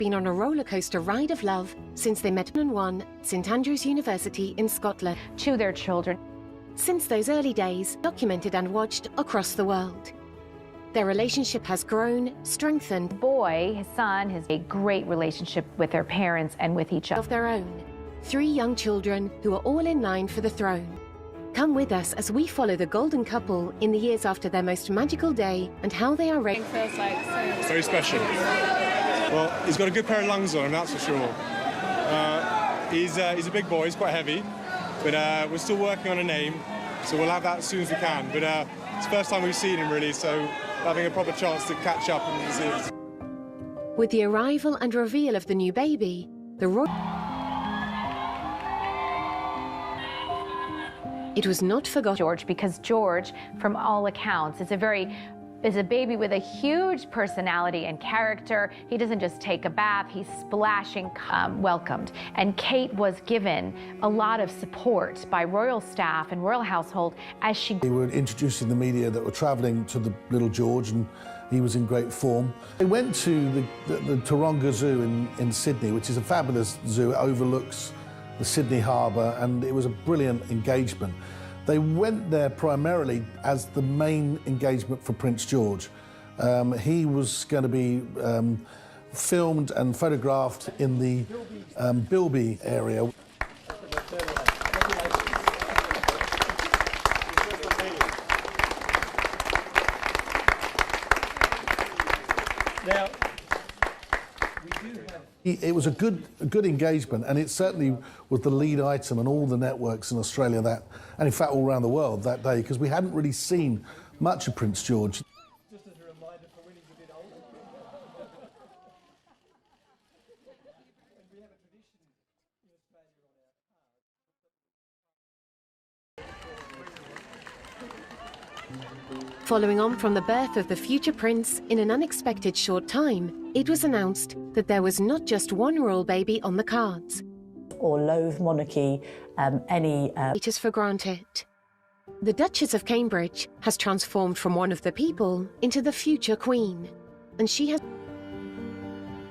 been on a roller coaster ride of love since they met in St Andrews University in Scotland. To their children. Since those early days, documented and watched across the world. Their relationship has grown, strengthened. Boy, his son, has a great relationship with their parents and with each other. Of their own. 3 young children who are all in line for the throne. Come with us as we follow the golden couple in the years after their most magical day and how they are raised. Feels like so very special. Well, he's got a good pair of lungs on him, that's for sure. He's a big boy, he's quite heavy, but we're still working on a name, so we'll have that as soon as we can. But it's the first time we've seen him, really, so having a proper chance to catch up and see him. With the arrival and reveal of the new baby, it was not forgotten. George, because George, from all accounts, is a baby with a huge personality and character. He doesn't just take a bath, he's splashing, welcomed. And Kate was given a lot of support by royal staff and royal household as she... They were introducing the media that were travelling to the little George, and he was in great form. They went to the Taronga Zoo in Sydney, which is a fabulous zoo. It overlooks the Sydney Harbour, and it was a brilliant engagement. They went there primarily as the main engagement for Prince George. He was going to be filmed and photographed in the Bilby area. It was a good engagement, and it certainly was the lead item on all the networks in Australia and in fact all around the world that day, because we hadn't really seen much of Prince George. Just as a reminder for when he's a bit older. And we have a tradition in Australia on our Following on from the birth of the future prince in an unexpected short time, it was announced that there was not just one royal baby on the cards. Or loathe monarchy, It is for granted. The Duchess of Cambridge has transformed from one of the people into the future queen, and she has...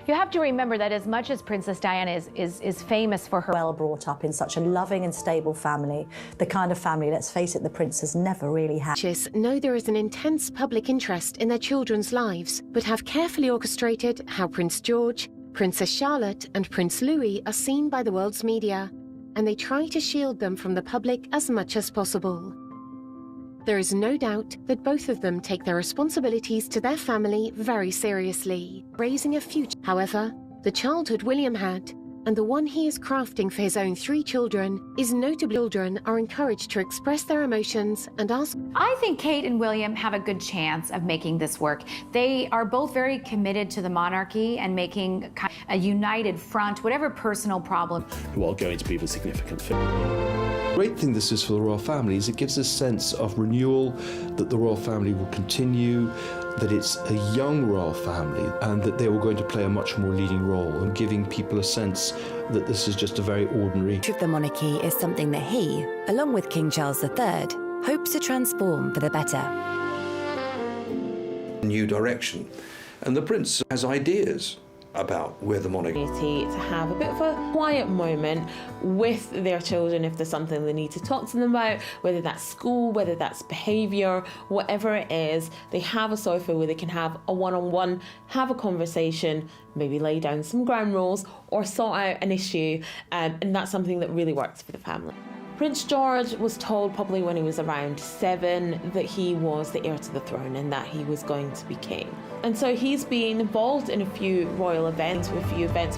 You have to remember that as much as Princess Diana is famous for her... Well brought up in such a loving and stable family, the kind of family, let's face it, the prince has never really had. Know there is an intense public interest in their children's lives, but have carefully orchestrated how Prince George, Princess Charlotte and Prince Louis are seen by the world's media, and they try to shield them from the public as much as possible. There is no doubt that both of them take their responsibilities to their family very seriously, raising a future. However, the childhood William had, and the one he is crafting for his own 3 children, is notably children are encouraged to express their emotions and ask... I think Kate and William have a good chance of making this work. They are both very committed to the monarchy and making a united front, whatever personal problem. Who are going to be the significant figure. The great thing this is for the royal family is it gives a sense of renewal, that the royal family will continue, that it's a young royal family, and that they are going to play a much more leading role in giving people a sense that this is just a very ordinary... The monarchy is something that he, along with King Charles III, hopes to transform for the better. New direction, and the prince has ideas about where the monarchy... To have a bit of a quiet moment with their children if there's something they need to talk to them about, whether that's school, whether that's behaviour, whatever it is. They have a sofa where they can have a one-on-one, have a conversation, maybe lay down some ground rules or sort out an issue, and that's something that really works for the family. Prince George was told probably when he was around 7 that he was the heir to the throne and that he was going to be king. And so he's been involved in a few royal events, when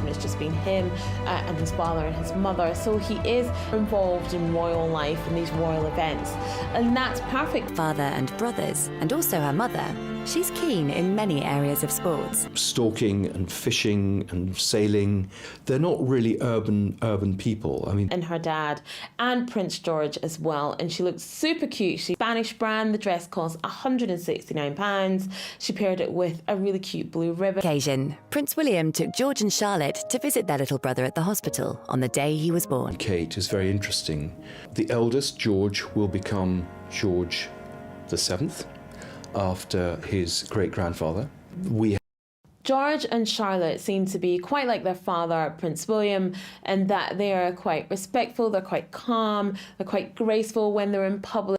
it's just been him and his father and his mother. So he is involved in royal life and these royal events. And that's perfect. Father and brothers, and also her mother. She's keen in many areas of sports. Stalking and fishing and sailing, they're not really urban people. I mean... And her dad and Prince George as well. And she looks super cute. She's Spanish brand. The dress costs £169. She paired it with a really cute blue ribbon. Occasion, Prince William took George and Charlotte to visit their little brother at the hospital on the day he was born. Kate is very interesting. The eldest, George, will become George VII. After his great-grandfather. We George and Charlotte seem to be quite like their father, Prince William, and that they are quite respectful, they're quite calm, they're quite graceful when they're in public.